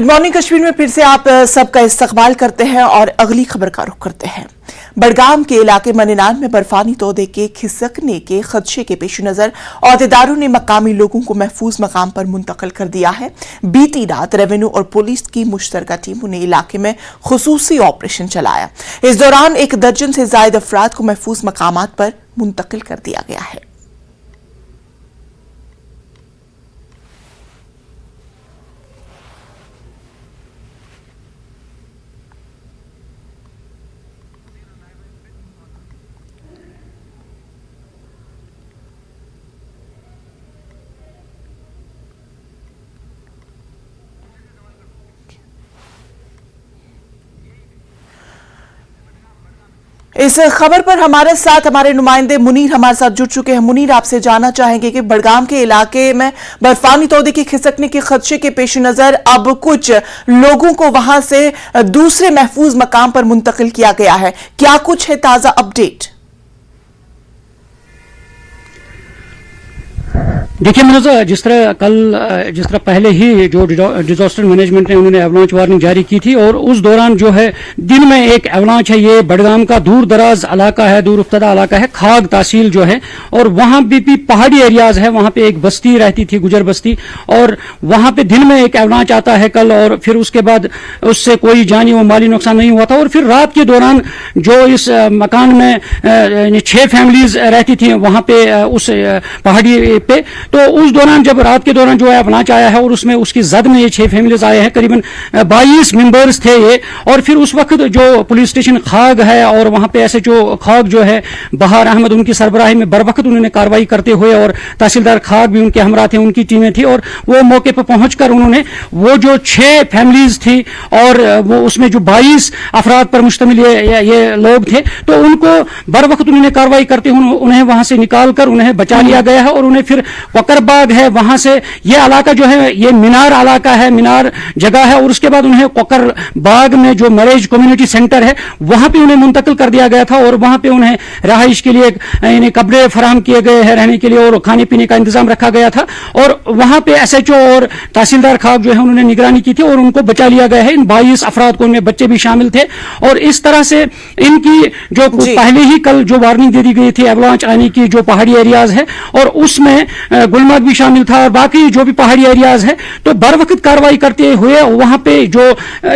Good morning Kashmir में फिर से आप सबका इस्तकबाल करते हैं और अगली खबर का रुख करते हैं। बडगाम के इलाके मनीनान में बर्फानी तोदे के खिसकने के खदशे के पेश नजर अहदेदारों ने मकामी लोगों को महफूज मकाम पर मुंतकिल कर दिया है। बीती रात रेवेन्यू और पुलिस की मुश्तरका टीमों ने इलाके में खुसूसी ऑपरेशन चलाया। इस दौरान 1 दर्जन से ज्यादा अफराद को महफूज मकामात पर मुंतकिल कर दिया गया है। इस खबर पर हमारे साथ हमारे नुमाइंदे मुनीर हमारे साथ जुड़ चुके हैं। मुनीर, आपसे जानना चाहेंगे कि बडगाम के इलाके में बर्फानी तोदे के खिसकने के खदशे के पेश नजर अब कुछ लोगों को वहां से दूसरे महफूज मकाम पर मुंतकिल किया गया है। क्या कुछ है ताजा अपडेट? देखिए मनोजा, जिस तरह पहले ही जो डिजास्टर मैनेजमेंट ने उन्होंने एवलांच वार्निंग जारी की थी और उस दौरान जो है दिन में एक एवलांच है, ये बडगाम का दूर दराज इलाका है, दूर उफ्तदा इलाका है, खाग तहसील जो है, और वहां भी पहाड़ी एरियाज है, वहां पे एक बस्ती रहती थी, गुजर बस्ती, और वहां पे दिन में एक एवलांच आता है कल, और फिर उसके बाद उससे कोई जानी व माली नुकसान नहीं हुआ था। और फिर रात के दौरान जो इस मकान में 6 फैमिलीज रहती थी वहां पे उस पहाड़ी पे, तो उस दौरान जब रात के दौरान जो है अवलांच आया है और उसमें उसकी जद में ये 6 फैमिलीज आए हैं, करीबन 22 मेंबर्स थे ये। और फिर उस वक्त जो पुलिस स्टेशन खाग है और वहां पे SHO खाग जो है बहार अहमद, उनकी सरबराही में बर वक्त उन्होंने कार्रवाई करते हुए, और तहसीलदार खाग भी उनके हमरा थे, उनकी टीमें थी, और वो मौके पर पहुंचकर उन्होंने वो जो 6 फैमिलीज थी और वो उसमें जो 22 अफराद पर मुश्तमिल ये लोग थे, तो उनको बर वक्त उन्होंने कार्रवाई करते हुए उन्हें वहां से निकालकर उन्हें बचा लिया गया है। और उन्हें फिर कोकरबाग है, वहां से ये इलाका जो है ये मीनार इलाका है, मीनार जगह है, और उसके बाद उन्हें कोकरबाग में जो मैरेज कम्युनिटी सेंटर है वहां पे उन्हें मुंतकिल कर दिया गया था, और वहां पे उन्हें रहाइश के लिए इन्हें कपड़े फराहम किए गए हैं रहने के लिए, और खाने पीने का इंतजाम रखा गया था। और वहां पे SHO और तहसीलदार खाग जो है उन्होंने निगरानी की थी और उनको बचा लिया गया है। इन 22 अफराद को, उनमें बच्चे भी शामिल थे। और इस तरह से इनकी जो पहले ही कल जो वार्निंग दे दी गई थी एवलांच आने की, जो पहाड़ी एरियाज है, और उसमें गुलमर्ग भी शामिल था और बाकी जो भी पहाड़ी एरियाज है, तो बर वक्त कार्रवाई करते हुए वहां पे जो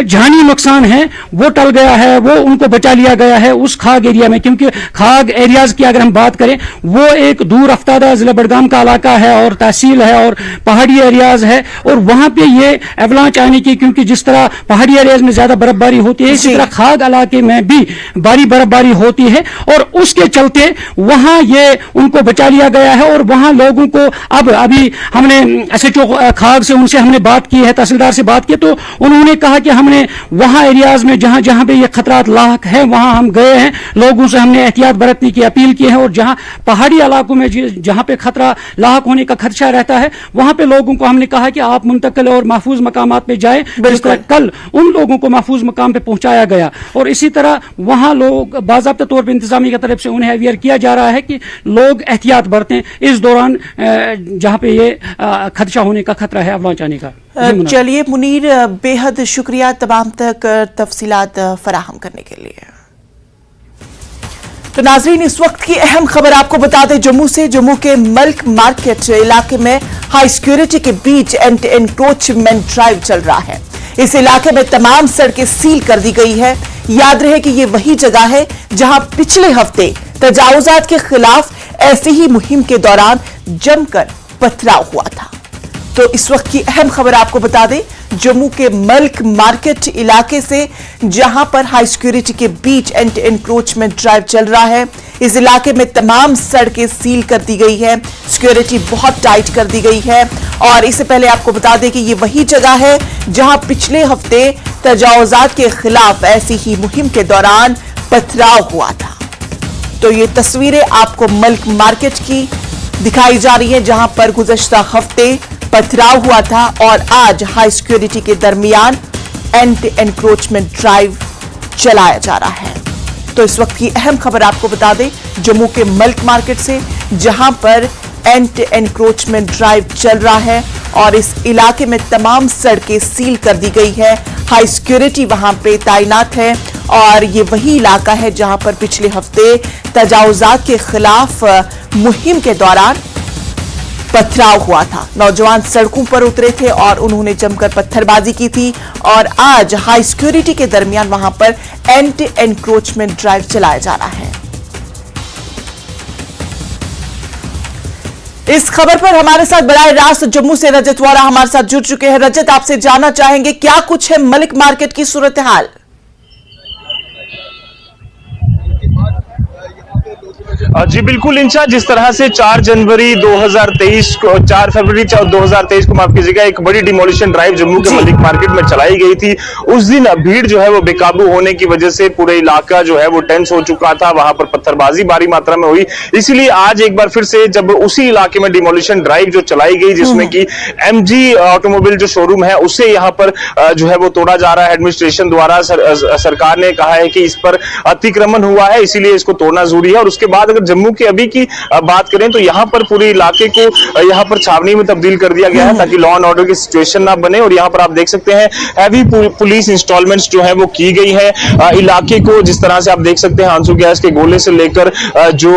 जानी नुकसान है वो टल गया है, वो उनको बचा लिया गया है उस खाग एरिया में। क्योंकि खाग एरियाज की अगर हम बात करें, वो एक दूर अफ्तादा जिला बडगाम का इलाका है और तहसील है और पहाड़ी एरियाज है, और वहां पे ये एवलांच आने की, क्योंकि जिस तरह पहाड़ी एरियाज में ज्यादा बर्फबारी होती है, इसी तरह खाग इलाके में भी भारी बर्फबारी होती है, और उसके चलते वहां ये उनको बचा लिया गया है। और वहां लोगों को अभी हमने SHO खाग से उनसे हमने बात की है, तहसीलदार से बात की, तो उन्होंने कहा कि हमने वहां एरियाज में जहां जहां पे ये खतरात लाक है वहां हम गए हैं, लोगों से हमने एहतियात बरतने की अपील की है, और जहां पहाड़ी इलाकों में जहां पे खतरा लाक होने का खदशा रहता है वहां पे लोगों को हमने कहा कि आप मुंतकिल और महफूज मकामात पे जाए। जिस तरह कल उन लोगों को महफूज मकाम पे पहुंचाया गया, और इसी तरह वहां लोग बाज़ाब्ता तौर पर इंतजामिया की तरफ से उन्हें अवेयर किया जा रहा है कि लोग एहतियात बरतें इस दौरान जहां पे ये खदशा होने का खतरा है अवलांच आने का। चलिए मुनीर, बेहद शुक्रिया तमाम तक तफसीलात फराहम करने के लिए। तो नाजरीन, इस वक्त की अहम खबर आपको बता दें जम्मू से। जम्मू के मल्क मार्केट इलाके में हाई सिक्योरिटी के बीच एंटी एनक्रोचमेंट ड्राइव चल रहा है। इस इलाके में तमाम सड़कें सील कर दी गई है। याद रहे कि ये वही जगह है जहां पिछले हफ्ते तजावुजात के खिलाफ ऐसी ही मुहिम के दौरान जमकर पथराव हुआ था। तो इस वक्त की अहम खबर आपको बता दें जम्मू के मल्क मार्केट इलाके से, जहां पर हाई सिक्योरिटी के बीच एंटी एनक्रोचमेंट ड्राइव चल रहा है। इस इलाके में तमाम सड़कें सील कर दी गई है, सिक्योरिटी बहुत टाइट कर दी गई है। और इससे पहले आपको बता दें कि ये वही जगह है जहां पिछले हफ्ते तजावुजात के खिलाफ ऐसी ही मुहिम के दौरान पथराव हुआ था। तो ये तस्वीरें आपको मल्क मार्केट की दिखाई जा रही है, जहां पर गुज़श्ता हफ्ते पथराव हुआ था और आज हाई सिक्योरिटी के दरमियान एंटी एनक्रोचमेंट ड्राइव चलाया जा रहा है। तो इस वक्त की अहम खबर आपको बता दें जम्मू के मल्क मार्केट से, जहां पर एंटी एनक्रोचमेंट ड्राइव चल रहा है और इस इलाके में तमाम सड़कें सील कर दी गई है। हाई सिक्योरिटी वहां पे तैनात है और ये वही इलाका है जहां पर पिछले हफ्ते तजावुजात के खिलाफ मुहिम के दौरान पथराव हुआ था। नौजवान सड़कों पर उतरे थे और उन्होंने जमकर पत्थरबाजी की थी और आज हाई सिक्योरिटी के दरमियान वहां पर एंटी एनक्रोचमेंट ड्राइव चलाया जा रहा है। इस खबर पर हमारे साथ बराह रास्त जम्मू से रजत वोरा हमारे साथ जुड़ चुके हैं। रजत, आपसे जानना चाहेंगे क्या कुछ है मलिक मार्केट की सूरत हाल? जी बिल्कुल इंशा, जिस तरह से 4 फरवरी 2023 को माफ कीजिएगा एक बड़ी डिमोलिशन ड्राइव जम्मू के मलिक मार्केट में चलाई गई थी, उस दिन भीड़ जो है वो बेकाबू होने की वजह से पूरे इलाका जो है वो टेंस हो चुका था। वहां पर पत्थरबाजी भारी मात्रा में हुई, इसीलिए आज एक बार फिर से जब उसी इलाके में डिमोलिशन ड्राइव जो चलाई गई जिसमें कि एमजी ऑटोमोबाइल जो शोरूम है उससे यहाँ पर जो है वो तोड़ा जा रहा है। एडमिनिस्ट्रेशन द्वारा सरकार ने कहा है कि इस पर अतिक्रमण हुआ है, इसीलिए इसको तोड़ना जरूरी है। और उसके बाद अगर जम्मू के अभी की बात करें तो यहाँ पर पूरे इलाके को यहाँ पर छावनी में तब्दील कर दिया गया है ताकि लॉ एंड ऑर्डर की सिचुएशन ना बने। और यहाँ पर आप देख सकते हैं हैवी पुलिस इंस्टॉलमेंट्स जो है वो की गई है इलाके को। जिस तरह से आप देख सकते हैं आंसू गैस के गोले से लेकर जो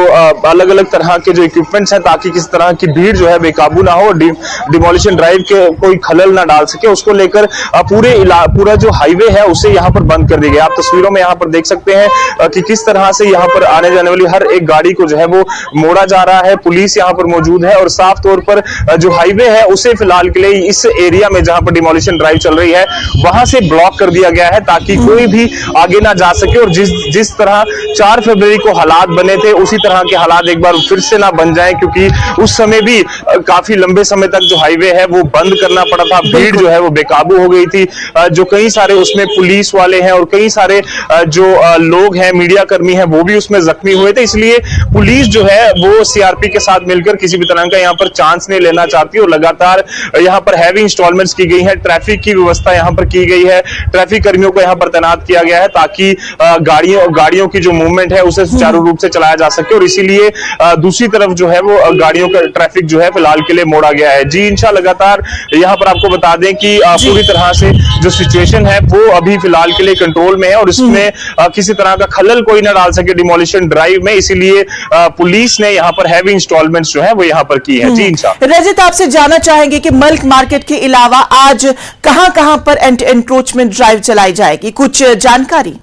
अलग अलग तरह के जो इक्विपमेंट्स हैं ताकि किस तरह की भीड़ जो है बेकाबू ना हो, डिमोलिशन ड्राइव के कोई खलल ना डाल सके, उसको लेकर पूरा जो हाईवे है उसे यहाँ पर बंद कर दिया गया। आप तस्वीरों में यहाँ पर देख सकते हैं कि किस तरह से यहाँ पर आने जाने वाली हर एक गाड़ी को जो है वो मोड़ा जा रहा है। पुलिस यहाँ पर मौजूद है और साफ तौर पर जो हाईवे है उसे फिलहाल के लिए इस एरिया में जहां पर डिमोलिशन ड्राइव चल रही है वहां से ब्लॉक कर दिया गया है ताकि कोई भी आगे ना जा सके। और जिस तरह 4 फरवरी को हालात बने थे उसी तरह के हालात एक बार फिर से ना बन जाएं, क्योंकि उस समय भी काफी लंबे समय तक जो हाईवे है वो बंद करना पड़ा था। भीड़ जो है वो बेकाबू हो गई थी, जो कई सारे उसमें पुलिस वाले हैं और कई सारे जो लोग हैं मीडिया कर्मी हैं वो भी उसमें जख्मी हुए थे। इसलिए पुलिस जो है वो सीआरपी के साथ मिलकर किसी भी तरह का यहाँ पर चांस नहीं लेना चाहती और लगातार यहाँ पर हैवी इंस्टॉलमेंट्स की गई है। ट्रैफिक की व्यवस्था यहाँ पर की गई है, ट्रैफिक कर्मियों को यहाँ पर तैनात किया गया है ताकि गाड़ियों की जो मूवमेंट है उसे सुचारू रूप से चलाया जा सके। और इसीलिए दूसरी तरफ जो है वो गाड़ियों का ट्रैफिक जो है फिलहाल के लिए मोड़ा गया है। जी इंशा, लगातार यहाँ पर आपको बता दें कि पूरी तरह से जो सिचुएशन है वो अभी फिलहाल के लिए कंट्रोल में है और इसमें किसी तरह का खलल कोई ना डाल सके डिमोलिशन ड्राइव में, इसीलिए पुलिस ने यहाँ पर हैवी इंस्टॉलमेंट्स जो है वो यहाँ पर की है। जी इंशा। रजत, आपसे जानना चाहेंगे कि मलिक मार्केट के अलावा आज कहां पर एंटी एनक्रोचमेंट ड्राइव चलाई जाएगी, कुछ जानकारी?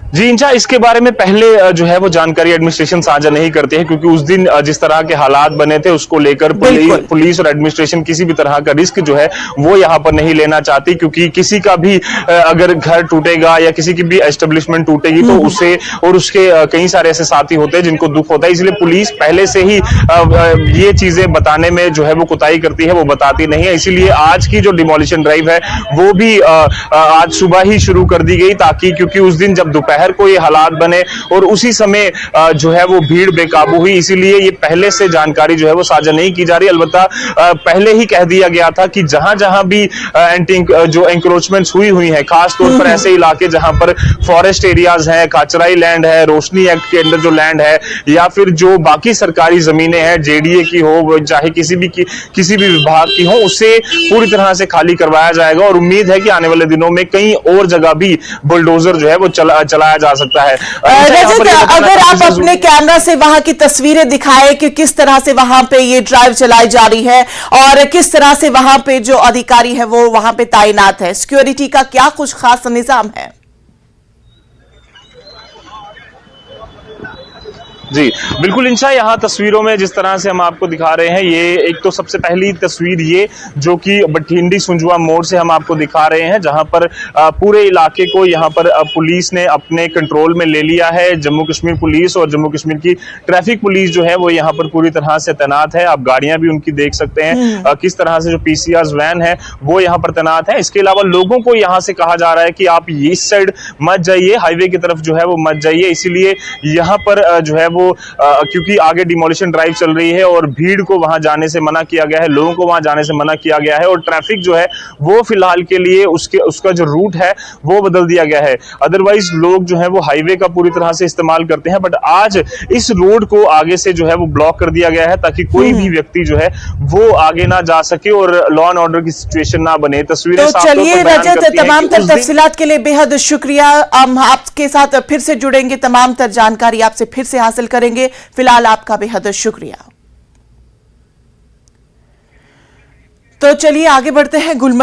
जी इंशा, इसके बारे में पहले जो है वो जानकारी एडमिनिस्ट्रेशन साझा नहीं करते हैं क्योंकि उस दिन जिस तरह के हालात बने थे उसको लेकर पुलिस और एडमिनिस्ट्रेशन किसी भी तरह का रिस्क जो है वो यहाँ पर नहीं लेना चाहती, क्योंकि किसी का भी अगर घर टूटेगा या किसी की भी एस्टेब्लिशमेंट टूटेगी तो उसे और उसके कई सारे ऐसे साथी होते हैं जिनको दुख होता है। इसलिए पुलिस पहले से ही ये चीजें बताने में जो है वो कुताही करती है, वो बताती नहीं है। इसीलिए आज की जो डिमोलिशन ड्राइव है वो भी आज सुबह ही शुरू कर दी गई ताकि क्योंकि उस दिन जब दोपहर को ये हालात बने और उसी समय जो है वो भीड़ बेकाबू हुई, इसीलिए ये पहले से जानकारी जो है वो साझा नहीं की जा रही। अलबत्ता पहले ही कह दिया गया था कि जहां भी जो एंक्रोचमेंट्स हुई है, खास तौर पर ऐसे इलाके जहां पर फॉरेस्ट एरियाज हैं, काचराई लैंड है, रोशनी एक्ट के अंदर जो लैंड है या फिर जो बाकी सरकारी जमीनें हैं, जेडीए की हो चाहे किसी भी विभाग की हो, उसे पूरी तरह से खाली करवाया जाएगा। और उम्मीद है कि आने वाले दिनों में कई और जगह भी बुलडोजर जो है वो चलाया जा सकता है। रजत, अगर आप अपने कैमरा से वहां की तस्वीरें दिखाए कि किस तरह से वहां पे ये ड्राइव चलाई जा रही है और किस तरह से वहां पे जो अधिकारी है वो वहां पे तैनात है, सिक्योरिटी का क्या कुछ खास निजाम है? जी बिल्कुल इंशा, यहाँ तस्वीरों में जिस तरह से हम आपको दिखा रहे हैं, ये एक तो सबसे पहली तस्वीर ये जो कि बठिंडी सुंजुआ मोड़ से हम आपको दिखा रहे हैं, जहां पर पूरे इलाके को यहाँ पर पुलिस ने अपने कंट्रोल में ले लिया है। जम्मू कश्मीर पुलिस और जम्मू कश्मीर की ट्रैफिक पुलिस जो है वो यहाँ पर पूरी तरह से तैनात है। आप गाड़ियां भी उनकी देख सकते हैं किस तरह से जो पीसीआर वैन है वो यहाँ पर तैनात है। इसके अलावा लोगों को यहाँ से कहा जा रहा है कि आप इस साइड मत जाइए, हाईवे की तरफ जो है वो मत जाइए, इसीलिए यहाँ पर जो है वो वो क्योंकि आगे डिमोलिशन ड्राइव चल रही है और भीड़ को वहां जाने से मना किया गया है, लोगों को वहां जाने से मना किया गया है और ट्रैफिक जो है वो फिलहाल के लिए उसका जो रूट है वो बदल दिया गया है। अदरवाइज लोग जो है वो हाईवे का पूरी तरह से इस्तेमाल करते हैं, बट आज इस रोड को आगे से जो है वो ब्लॉक कर दिया गया है ताकि कोई भी व्यक्ति जो है वो आगे ना जा सके और लॉ एंड ऑर्डर की सिचुएशन ना बने। तस्वीरें तो साफ तौर चलिए पर बयान रजत, करती हैं तमाम कि तर उस दिन तफसीलात के लिए बेहद शुक्रिया। हम आपके साथ फिर से जुड़ेंगे, तमाम तर जानकारी आपसे फिर से हासिल करेंगे। फिलहाल आपका बेहद शुक्रिया। तो चलिए आगे बढ़ते हैं। गुलमर्ग